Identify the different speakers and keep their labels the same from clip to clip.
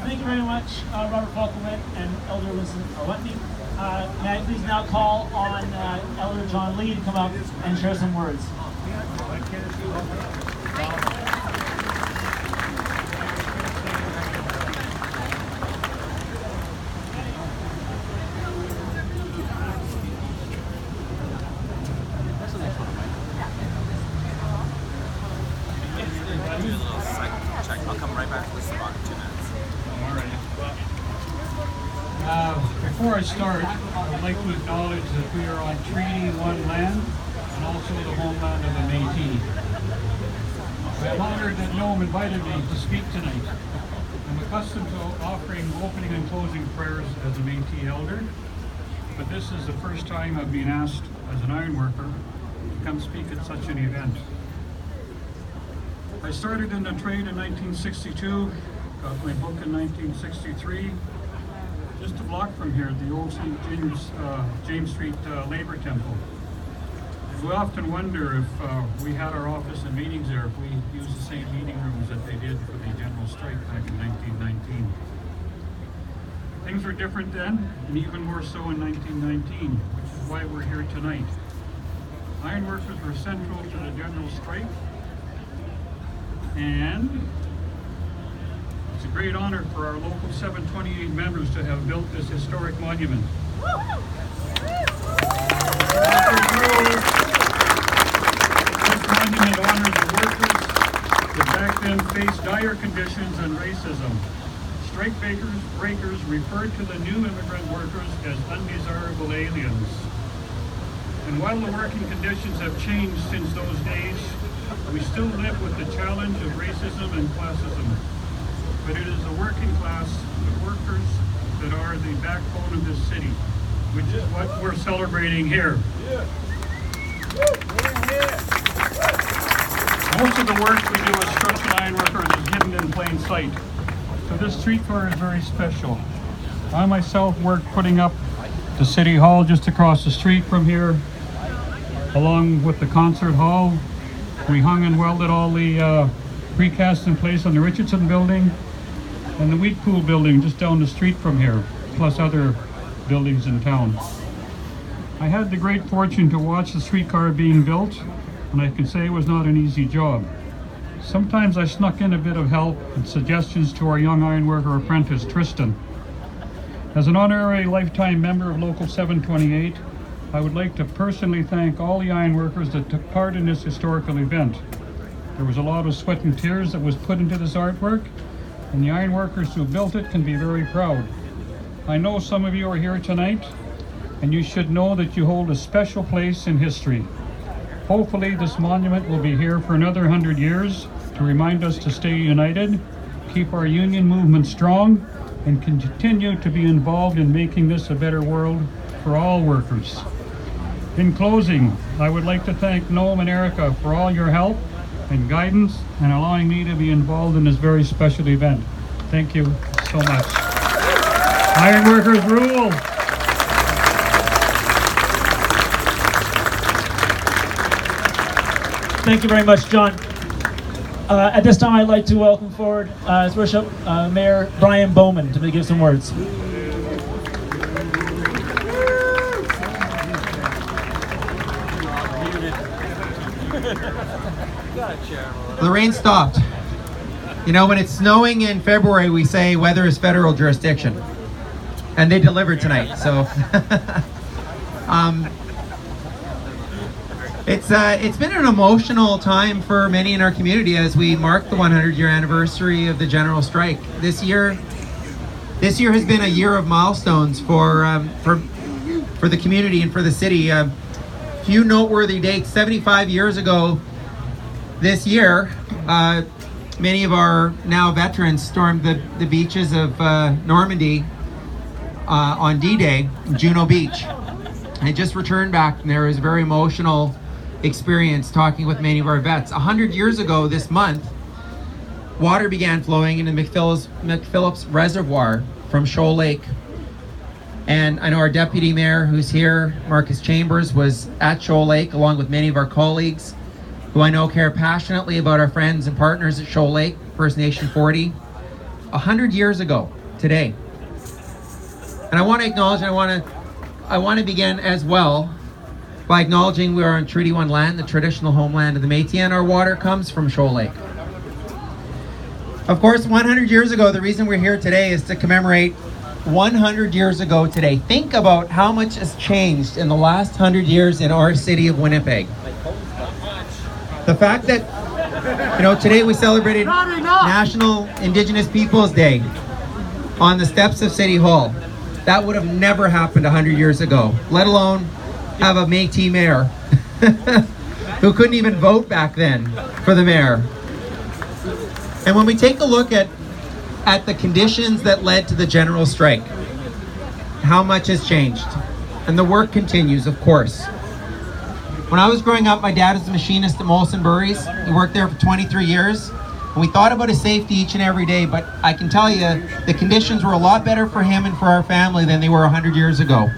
Speaker 1: Thank you very much, Robert Falkowit and Elder Elizabeth Whitney. May I please now call on Elder John Lee to come up and share some words.
Speaker 2: I'll come right back to the spot in 2 minutes.
Speaker 3: All right. Before I start, I would like to acknowledge that we are on Treaty 1 land and also the homeland of the Métis. I am honored that Noam invited me to speak tonight. I'm accustomed to offering opening and closing prayers as a Métis elder, but this is the first time I've been asked as an ironworker to come speak at such an event. I started in the trade in 1962, got my book in 1963, just a block from here, the old St. James Street Labor Temple. We often wonder if we had our office and meetings there, if we used the same meeting rooms that they did for the General Strike back in 1919. Things were different then, and even more so in 1919, which is why we're here tonight. Ironworkers were central to the General Strike, and it's a great honor for our local 728 members to have built this historic monument. This monument honors the workers that back then faced dire conditions and racism. Strike breakers referred to the new immigrant workers as undesirable aliens. And while the working conditions have changed since those days, we still live with the challenge of racism and classism. But it is the working class, the workers, that are the backbone of this city, which is what we're celebrating here. Most of the work we do as structural ironworkers is hidden in plain sight. So this streetcar is very special. I myself work putting up the City Hall just across the street from here, along with the concert hall. We hung and welded all the precast in place on the Richardson building and the Wheat Pool building just down the street from here, plus other buildings in town. I had the great fortune to watch the streetcar being built, and I can say it was not an easy job. Sometimes I snuck in a bit of help and suggestions to our young ironworker apprentice, Tristan. As an honorary lifetime member of Local 728, I would like to personally thank all the ironworkers that took part in this historical event. There was a lot of sweat and tears that was put into this artwork, and the ironworkers who built it can be very proud. I know some of you are here tonight, and you should know that you hold a special place in history. Hopefully this monument will be here for another 100 years to remind us to stay united, keep our union movement strong, and continue to be involved in making this a better world for all workers. In closing, I would like to thank Noam and Erica for all your help and guidance and allowing me to be involved in this very special event. Thank you so much. Ironworkers rule!
Speaker 1: Thank you very much, John. At this time, I'd like to welcome forward His Worship Mayor Brian Bowman to give some words.
Speaker 4: The rain stopped. You know, when it's snowing in February, we say weather is federal jurisdiction. And they delivered tonight, so. It's been an emotional time for many in our community as we mark the 100-year anniversary of the General Strike. This year has been a year of milestones for the community and for the city. Few noteworthy dates. 75 years ago this year, many of our now veterans stormed the beaches of Normandy on D-Day, Juno Beach. I just returned back, and there was a very emotional experience talking with many of our vets. 100 years ago this month, water began flowing into McPhillips Reservoir from Shoal Lake. And I know our deputy mayor who's here, Marcus Chambers, was at Shoal Lake along with many of our colleagues who I know care passionately about our friends and partners at Shoal Lake, First Nation 40. 100 years ago today. And I want to acknowledge, I want to begin as well by acknowledging we are on Treaty 1 land, the traditional homeland of the Métis, and our water comes from Shoal Lake. Of course, 100 years ago, the reason we're here today is to commemorate 100 years ago today. Think about how much has changed in the last 100 years in our city of Winnipeg. The fact that, today we celebrated National Indigenous Peoples Day on the steps of City Hall. That would have never happened 100 years ago, let alone have a Métis mayor who couldn't even vote back then for the mayor. And when we take a look at the conditions that led to the general strike, how much has changed. And the work continues, of course. When I was growing up, my dad was a machinist at Molson Breweries. He worked there for 23 years. And we thought about his safety each and every day, but I can tell you, the conditions were a lot better for him and for our family than they were 100 years ago.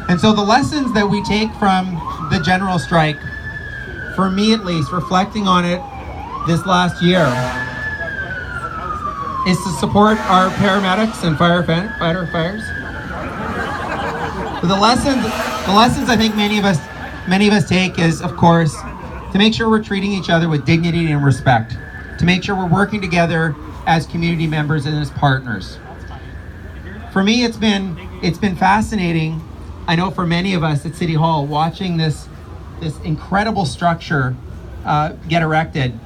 Speaker 4: And so the lessons that we take from the general strike, for me at least, reflecting on it this last year, is to support our paramedics and firefighters. The lessons I think many of us take is, of course, to make sure we're treating each other with dignity and respect, to make sure we're working together as community members and as partners. For me, it's been fascinating. I know for many of us at City Hall, watching this incredible structure get erected.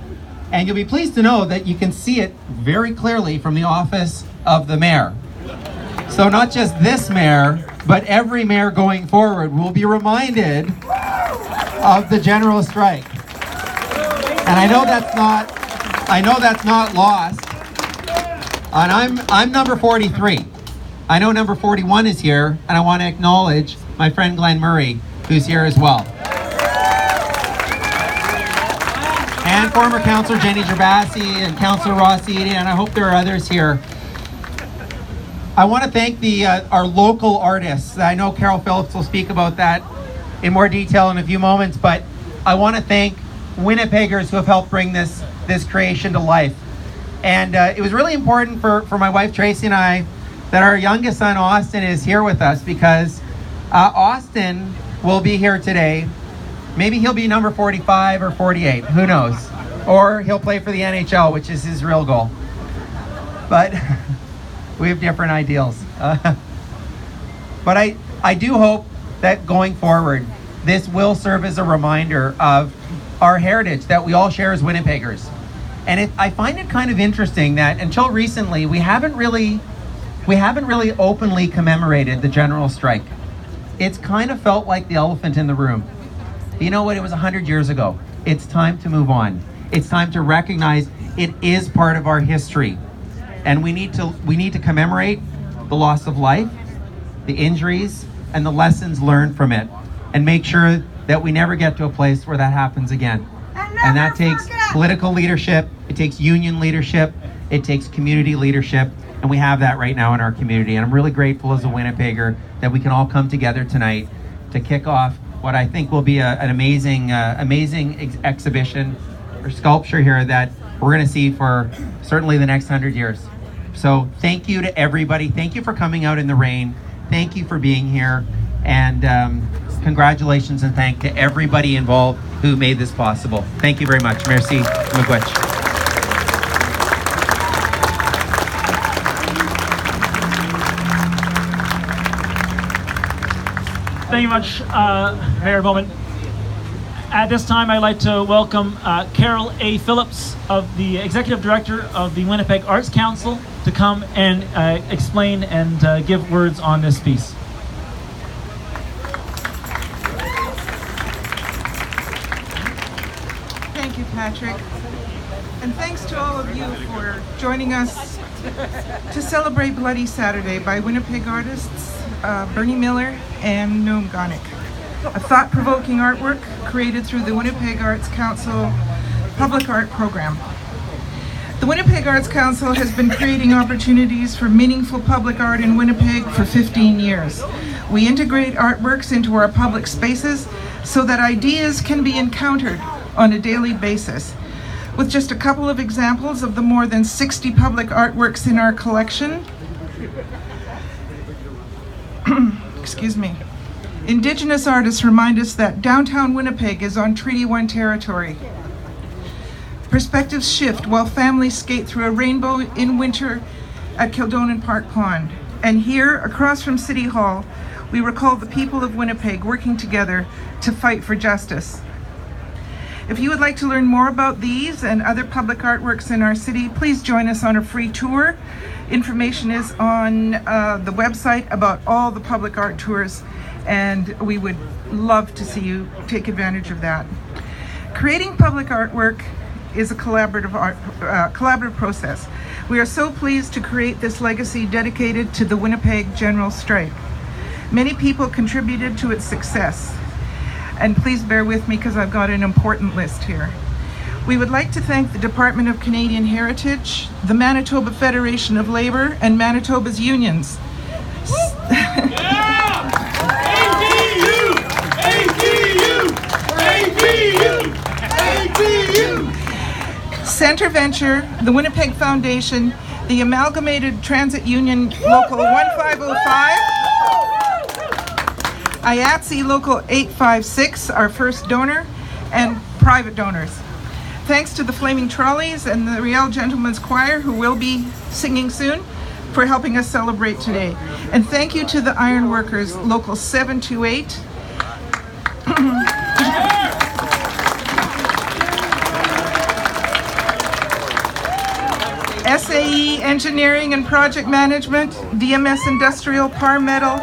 Speaker 4: And you'll be pleased to know that you can see it very clearly from the office of the mayor. So not just this mayor, but every mayor going forward will be reminded of the general strike. And I know that's not lost. And I'm number 43. I know number 41 is here, and I want to acknowledge my friend Glenn Murray, who's here as well. And former Councillor Jenny Gerbasi and Councillor Ross Eady, and I hope there are others here. I want to thank our local artists. I know Carol Phillips will speak about that in more detail in a few moments, but I want to thank Winnipeggers who have helped bring this creation to life. And it was really important for my wife Tracy and I that our youngest son Austin is here with us, because Austin will be here today. Maybe he'll be number 45 or 48, who knows? Or he'll play for the NHL, which is his real goal. But we have different ideals. But I do hope that going forward, this will serve as a reminder of our heritage that we all share as Winnipeggers. And I find it kind of interesting that until recently, we haven't really openly commemorated the general strike. It's kind of felt like the elephant in the room. You know what? It was 100 years ago. It's time to move on. It's time to recognize it is part of our history. And we need to commemorate the loss of life, the injuries, and the lessons learned from it, and make sure that we never get to a place where that happens again. And that takes political leadership, it takes union leadership, it takes community leadership, and we have that right now in our community. And I'm really grateful as a Winnipegger that we can all come together tonight to kick off what I think will be an amazing exhibition or sculpture here that we're going to see for certainly the next 100 years. So thank you to everybody. Thank you for coming out in the rain. Thank you for being here. And congratulations and thank to everybody involved who made this possible. Thank you very much. Merci. Miigwech.
Speaker 1: Thank you much, Mayor Bowman. At this time, I'd like to welcome Carol A. Phillips, of the Executive Director of the Winnipeg Arts Council, to come and explain and give words on this piece.
Speaker 5: Thank you, Patrick. And thanks to all of you for joining us to celebrate Bloody Saturday by Winnipeg artists Bernie Miller and Noam Gonick. A thought-provoking artwork created through the Winnipeg Arts Council Public Art Program. The Winnipeg Arts Council has been creating opportunities for meaningful public art in Winnipeg for 15 years. We integrate artworks into our public spaces so that ideas can be encountered on a daily basis. with just a couple of examples of the more than 60 public artworks in our collection. Excuse me. Indigenous artists remind us that downtown Winnipeg is on Treaty 1 territory. Perspectives shift while families skate through a rainbow in winter at Kildonan Park Pond. And here, across from City Hall, we recall the people of Winnipeg working together to fight for justice. If you would like to learn more about these and other public artworks in our city, please join us on a free tour. Information is on the website about all the public art tours, and we would love to see you take advantage of that. Creating public artwork is a collaborative process. We are so pleased to create this legacy dedicated to the Winnipeg General Strike. Many people contributed to its success. And please bear with me because I've got an important list here. We would like to thank the Department of Canadian Heritage, the Manitoba Federation of Labor, and Manitoba's unions. Centre Venture, the Winnipeg Foundation, the Amalgamated Transit Union Local 1505, IATSE Local 856, our first donor, and private donors. Thanks to the Flaming Trolleys and the Riel Gentlemen's Choir, who will be singing soon, for helping us celebrate today. And thank you to the Iron Workers, Local 728. SAE Engineering and Project Management, DMS Industrial, Par Metal,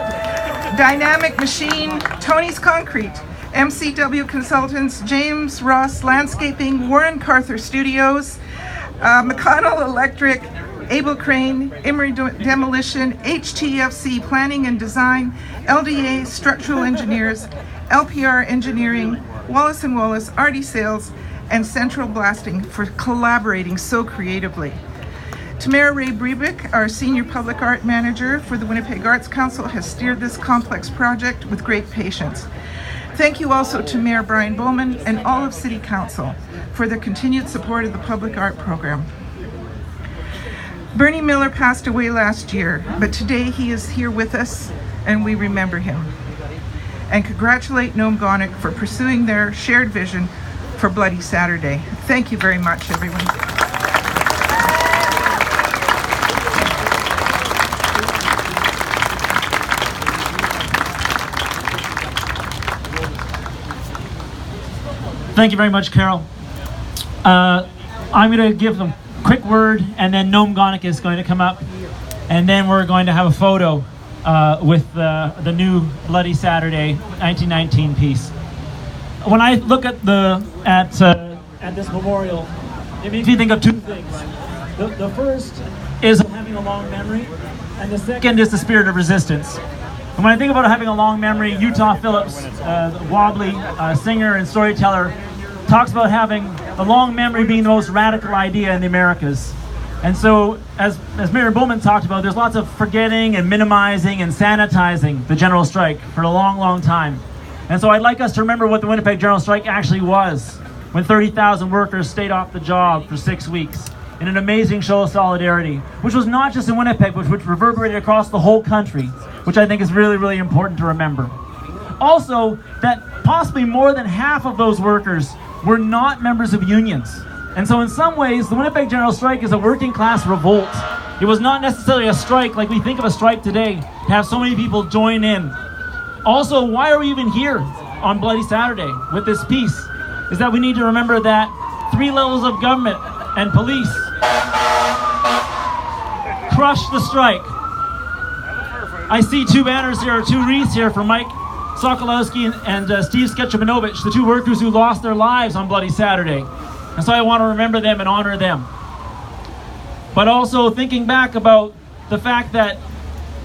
Speaker 5: Dynamic Machine, Tony's Concrete, MCW Consultants, James Ross Landscaping, Warren Carther Studios, McConnell Electric, Able Crane, Emery Demolition, HTFC Planning and Design, LDA Structural Engineers, LPR Engineering, Wallace & Wallace, Artie Sales, and Central Blasting for collaborating so creatively. Tamara Ray Brebeck, our Senior Public Art Manager for the Winnipeg Arts Council, has steered this complex project with great patience. Thank you also to Mayor Brian Bowman and all of City Council for their continued support of the public art program. Bernie Miller passed away last year, but today he is here with us and we remember him. And congratulate Noam Gonick for pursuing their shared vision for Bloody Saturday. Thank you very much, everyone.
Speaker 1: Thank you very much, Carol. I'm going to give them a quick word, and then Noam Gonick is going to come up, and then we're going to have a photo with the new Bloody Saturday 1919 piece. When I look at this memorial, it makes me think of two things. The first is having a long memory, and the second is the spirit of resistance. And when I think about having a long memory, Utah Phillips, the wobbly singer and storyteller, talks about having a long memory being the most radical idea in the Americas. And so, as Mayor Bowman talked about, there's lots of forgetting and minimizing and sanitizing the General Strike for a long, long time. And so I'd like us to remember what the Winnipeg General Strike actually was, when 30,000 workers stayed off the job for 6 weeks in an amazing show of solidarity, which was not just in Winnipeg, but which reverberated across the whole country, which I think is really, really important to remember. Also, that possibly more than half of those workers were not members of unions. And so in some ways, the Winnipeg General Strike is a working class revolt. It was not necessarily a strike like we think of a strike today, to have so many people join in. Also, why are we even here on Bloody Saturday with this piece? Is that we need to remember that 3 levels of government and police crushed the strike. I see 2 banners here, or 2 wreaths here for Mike Sokolowski and Steve Sketchamanovich, the 2 workers who lost their lives on Bloody Saturday. And so I want to remember them and honor them. But also thinking back about the fact that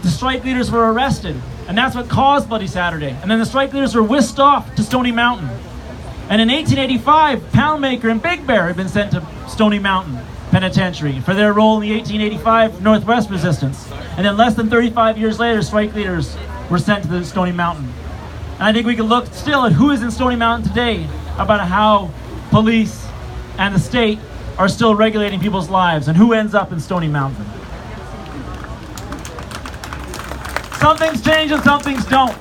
Speaker 1: the strike leaders were arrested, and that's what caused Bloody Saturday. And then the strike leaders were whisked off to Stony Mountain. And in 1885, Poundmaker and Big Bear had been sent to Stony Mountain Penitentiary for their role in the 1885 Northwest Resistance. And then less than 35 years later, strike leaders were sent to the Stony Mountain. And I think we can look still at who is in Stony Mountain today about how police and the state are still regulating people's lives and who ends up in Stony Mountain. Some things change and some things don't.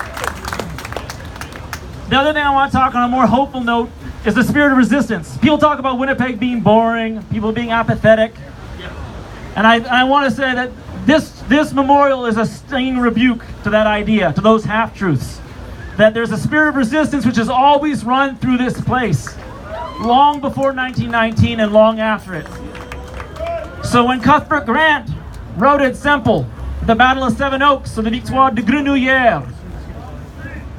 Speaker 1: The other thing I want to talk on a more hopeful note is the spirit of resistance. People talk about Winnipeg being boring, people being apathetic. And I want to say that this memorial is a stinging rebuke to that idea, to those half-truths. That there's a spirit of resistance which has always run through this place, long before 1919 and long after it. So when Cuthbert Grant wrote it simple, the Battle of Seven Oaks, or the Victoire de Grenouillère,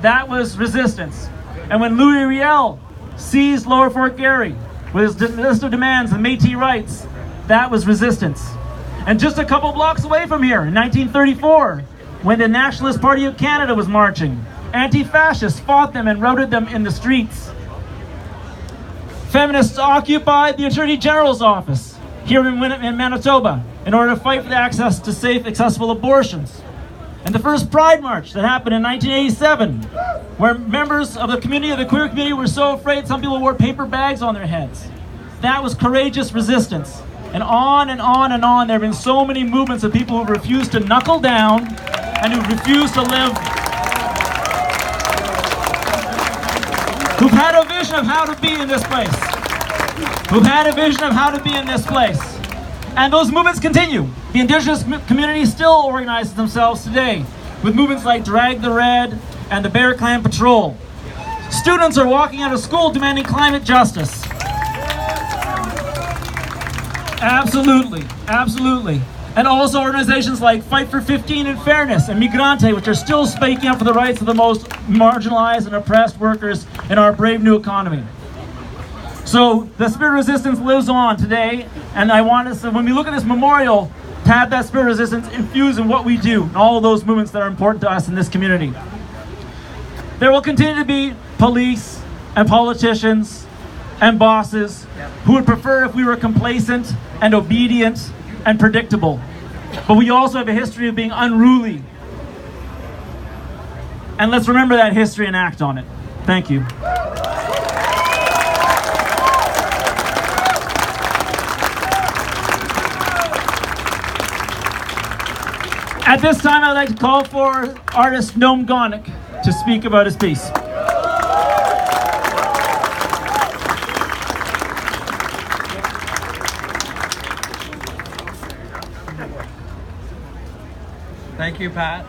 Speaker 1: that was resistance. And when Louis Riel seized Lower Fort Garry with his list of demands and Métis rights, that was resistance. And just a couple blocks away from here, in 1934, when the Nationalist Party of Canada was marching, anti-fascists fought them and routed them in the streets. Feminists occupied the Attorney General's office here in Manitoba in order to fight for the access to safe, accessible abortions. And the first Pride March that happened in 1987, where members of the community, of the queer community, were so afraid some people wore paper bags on their heads. That was courageous resistance. And on and on and on, there have been so many movements of people who refuse to knuckle down and who refuse to live, who've had a vision of how to be in this place. Who've had a vision of how to be in this place. And those movements continue. The Indigenous community still organizes themselves today with movements like Drag the Red and the Bear Clan Patrol. Students are walking out of school demanding climate justice. Absolutely, absolutely. And also organizations like Fight for 15 and Fairness and Migrante, which are still speaking up for the rights of the most marginalized and oppressed workers in our brave new economy. So the spirit of resistance lives on today, and I want us to, when we look at this memorial, to have that spirit of resistance infused in what we do, and all of those movements that are important to us in this community. There will continue to be police and politicians and bosses who would prefer if we were complacent and obedient and predictable. But we also have a history of being unruly. And let's remember that history and act on it. Thank you. At this time, I'd like to call for artist Noam Gonick to speak about his piece.
Speaker 6: Thank you, Pat.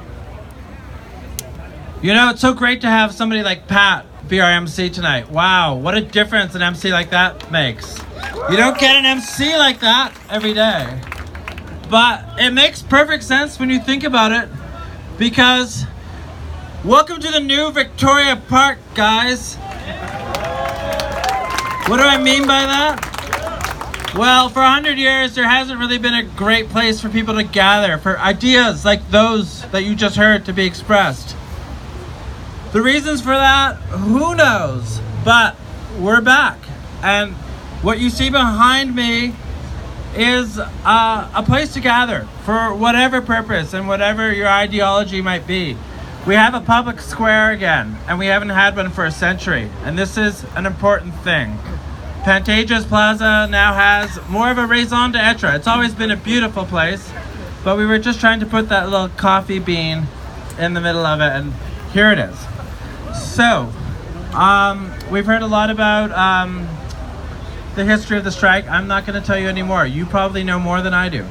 Speaker 6: You know, it's so great to have somebody like Pat be our MC tonight. Wow, what a difference an MC like that makes. You don't get an MC like that every day. But it makes perfect sense when you think about it, because welcome to the new Victoria Park, guys. What do I mean by that? Well, for 100 years, there hasn't really been a great place for people to gather, for ideas like those that you just heard to be expressed. The reasons for that, who knows? But we're back. And what you see behind me is a place to gather for whatever purpose and whatever your ideology might be. We have a public square again, and we haven't had one for a century. And this is an important thing. Pantages Plaza now has more of a raison d'etre. It's always been a beautiful place, but we were just trying to put that little coffee bean in the middle of it, and here it is. So, we've heard a lot about the history of the strike. I'm not going to tell you anymore. You probably know more than I do.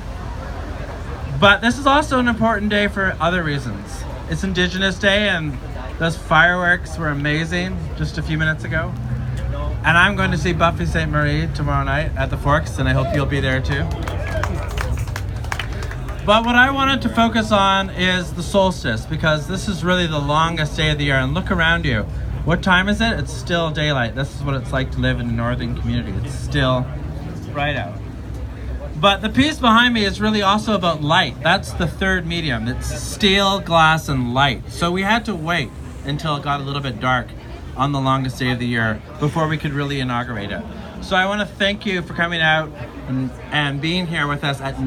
Speaker 6: But this is also an important day for other reasons. It's Indigenous Day, and those fireworks were amazing just a few minutes ago. And I'm going to see Buffy St. Marie tomorrow night at the Forks, and I hope you'll be there too. But what I wanted to focus on is the solstice, because this is really the longest day of the year. And look around you. What time is it? It's still daylight. This is what it's like to live in a northern community. It's still bright out. But the piece behind me is really also about light. That's the third medium. It's steel, glass, and light. So we had to wait until it got a little bit dark on the longest day of the year before we could really inaugurate it. So I want to thank you for coming out and being here with us at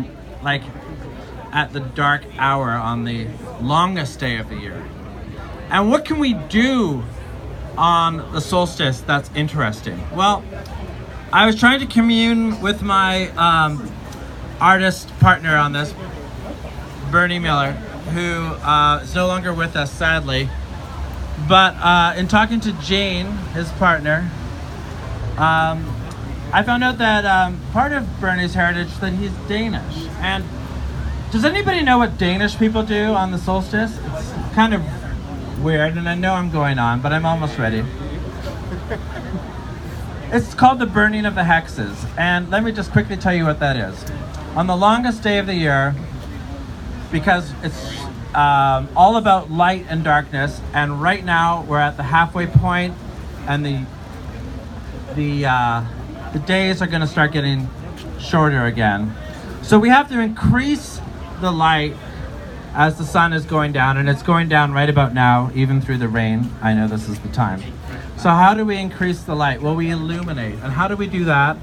Speaker 6: the dark hour on the longest day of the year. And what can we do on the solstice that's interesting? Well, I was trying to commune with my artist partner on this, Bernie Miller, who is no longer with us, sadly. But in talking to Jane, his partner, I found out that part of Bernie's heritage that he's Danish. And does anybody know what Danish people do on the solstice? It's kind of weird, and I know I'm going on, but I'm almost ready. It's called the burning of the hexes, and let me just quickly tell you what that is. On the longest day of the year, because it's all about light and darkness, and right now we're at the halfway point, and the days are going to start getting shorter again. So we have to increase the light as the sun is going down, and it's going down right about now, even through the rain. I know this is the time. So how do we increase the light? Well, we illuminate. And how do we do that?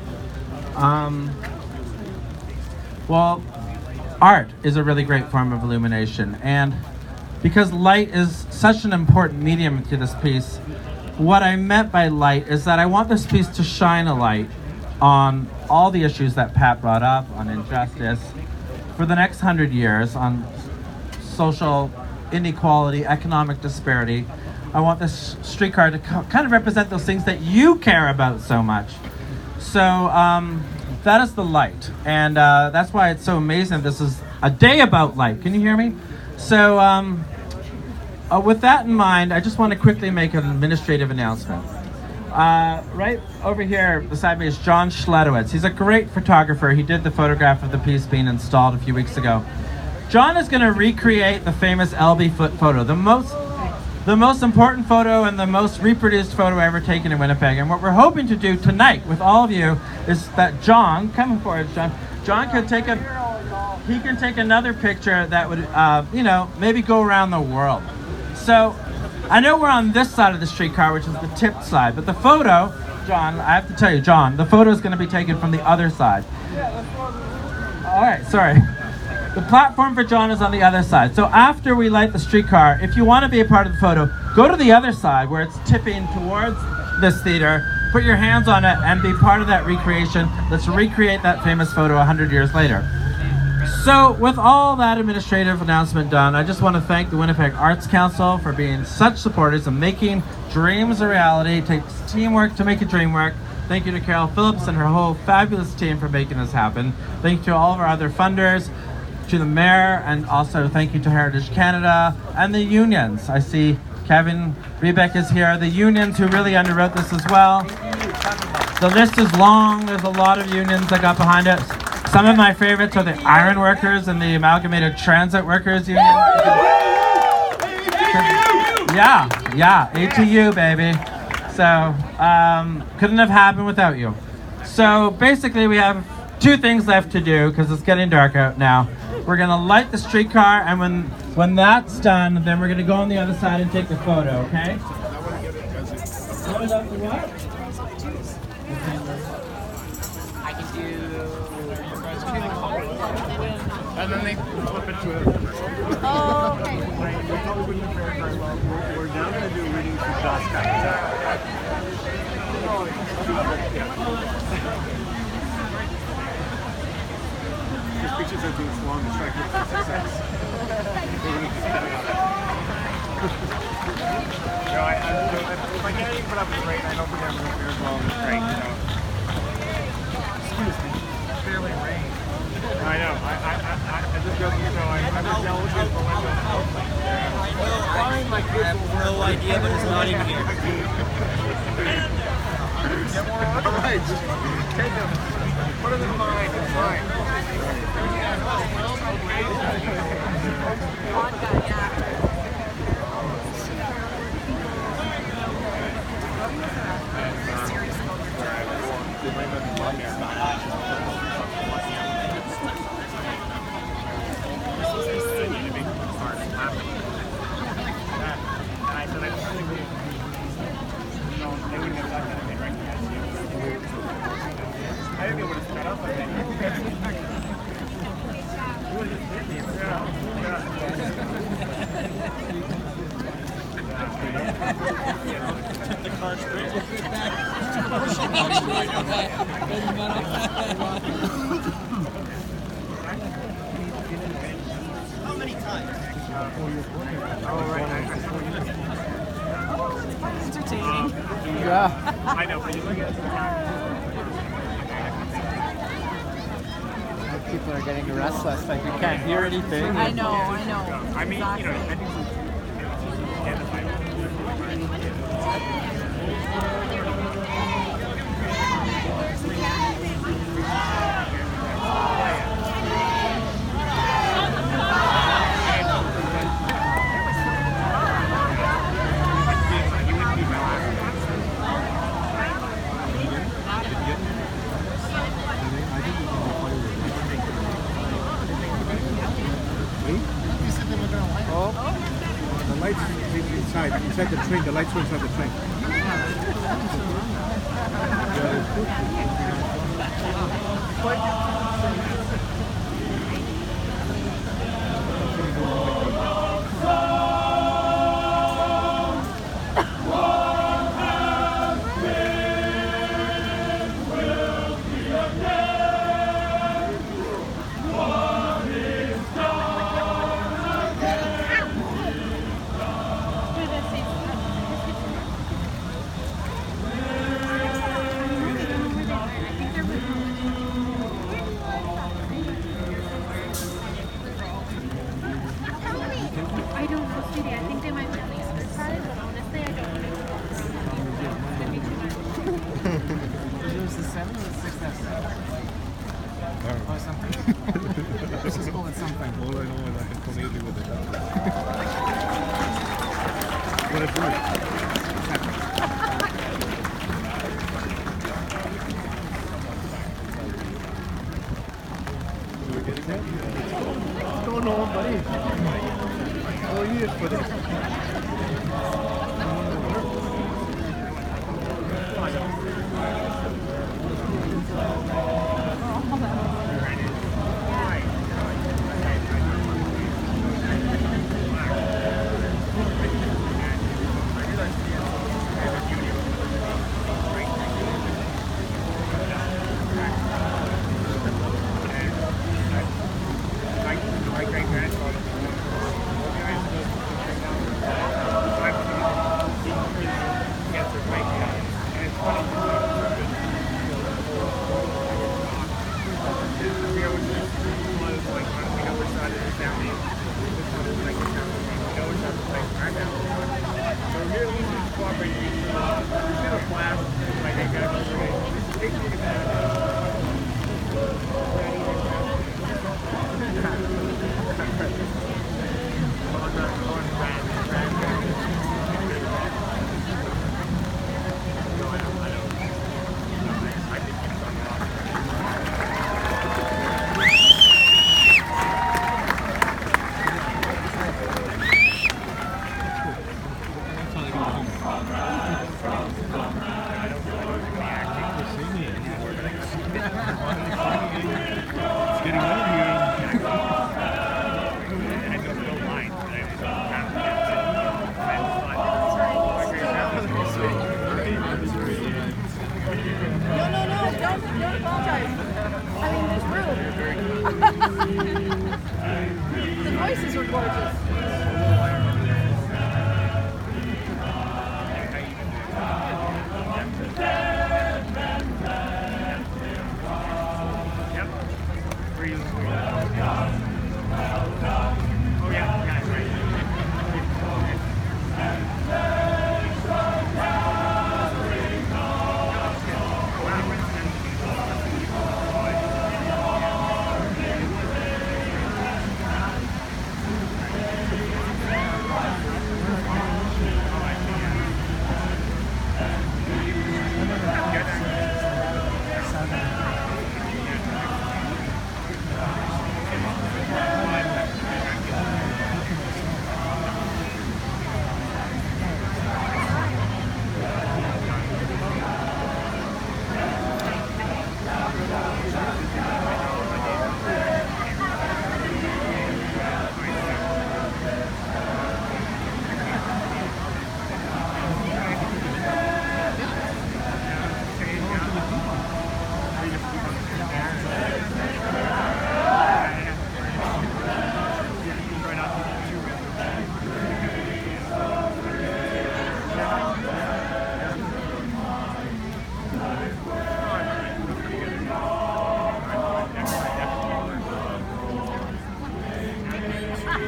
Speaker 6: Well, art is a really great form of illumination. And because light is such an important medium to this piece, what I meant by light is that I want this piece to shine a light on all the issues that Pat brought up, on injustice, for the next 100 years, on social inequality, economic disparity. I want this streetcar to kind of represent those things that you care about so much. So that is the light, and that's why it's so amazing. This is a day about light. Can you hear me? So with that in mind, I just want to quickly make an administrative announcement. Right over here beside me is John Schledowitz. He's a great photographer. He did the photograph of the piece being installed a few weeks ago. John is going to recreate the famous LB foot photo, the most important photo and the most reproduced photo ever taken in Winnipeg. And what we're hoping to do tonight with all of you is that John, come forward, John can take another picture that would, maybe go around the world. So I know we're on this side of the streetcar, which is the tipped side, but the photo, John, I have to tell you, John, the photo is going to be taken from the other side. All right, sorry. The platform for John is on the other side. So after we light the streetcar, if you want to be a part of the photo, go to the other side where it's tipping towards this theater, put your hands on it, and be part of that recreation. Let's recreate that famous photo 100 years later. So with all that administrative announcement done, I just want to thank the Winnipeg Arts Council for being such supporters of making dreams a reality. It takes teamwork to make a dream work. Thank you to Carol Phillips and her whole fabulous team for making this happen. Thank you to all of our other funders, to the mayor, and also thank you to Heritage Canada and the unions. I see Kevin Rebeck is here. The unions who really underwrote this as well. The list is long. There's a lot of unions that got behind it. Some of my favorites are the iron workers and the amalgamated transit workers union. Yeah, ATU, baby. So couldn't have happened without you. So basically we have two things left to do because it's getting dark out now. We're gonna light the streetcar, and when that's done, then we're gonna go on the other side and take the photo, okay? What?
Speaker 2: I can do. And then they flip it to it.
Speaker 7: Oh, okay.
Speaker 2: We probably wouldn't fare very well. We're now going to do readings from These pictures are too long to track with success. If I can't even put up with the rain, I don't think I'm going to fare as well in the strike. Excuse me. It's barely rain. I know. I just go, I'm just jealous of the window. I have no idea, but it's not even here. Alright, just take them. Put them in line. It's fine. The car straight. How many times?
Speaker 8: Entertaining.
Speaker 2: I know, but you look at the
Speaker 8: People are getting restless, like we can't hear anything.
Speaker 7: I know.
Speaker 2: I mean,
Speaker 7: Exactly.
Speaker 2: you know, I think
Speaker 9: The lights inside the train. The lights were inside the train.
Speaker 10: I don't know, sweetie. I think they might be on the other side, but honestly, I don't know. Could be too much.
Speaker 8: It was the 7 or the 6 that or something. This is called something.
Speaker 9: All I know is I can come easily with it. What it's worth. What's going on, buddy? How are you for this?
Speaker 2: my great grandfather. Cancer breakdown, and it's funny. We always was like on the other side of the family. This one is like the family. We always have to like right now. So here we just cooperating. We did a class like they got to take a look at that.
Speaker 7: Don't apologize. I mean, there's room. The voices were gorgeous.
Speaker 2: Oh yeah, right.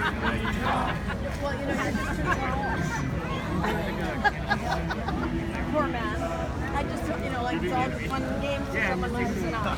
Speaker 7: Well, you know, I just took poor man. I just took, you know, like it's all fun and games till someone loses it off.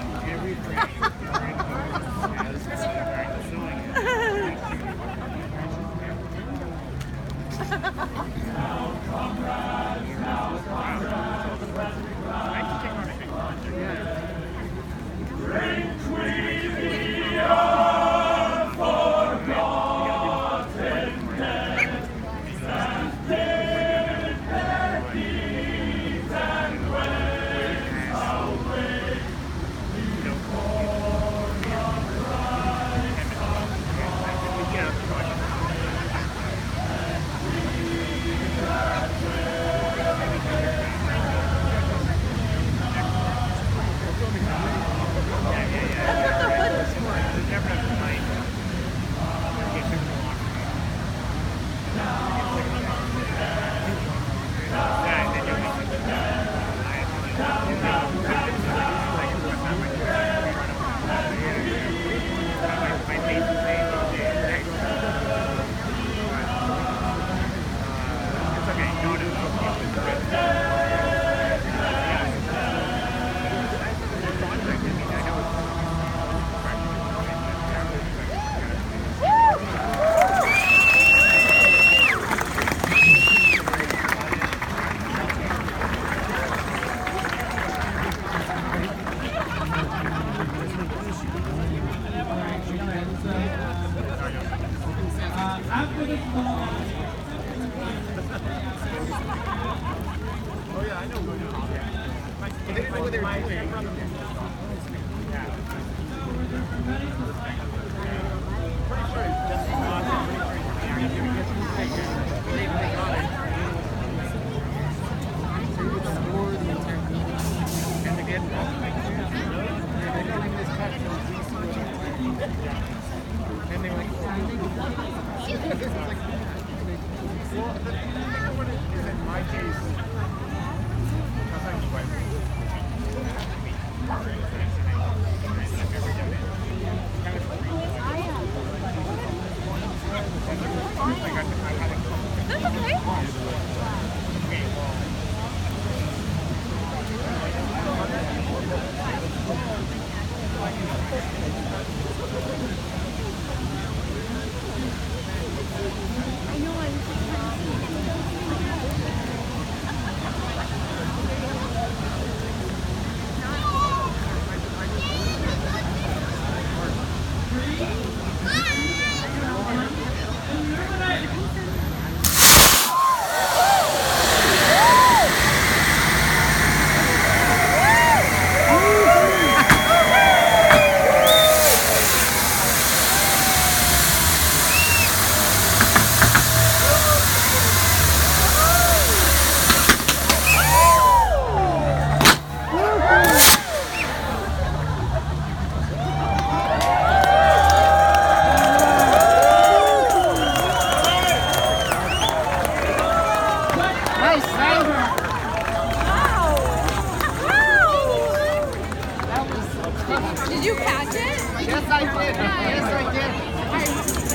Speaker 10: Did you catch it?
Speaker 8: Yes, I did. Yes, I did.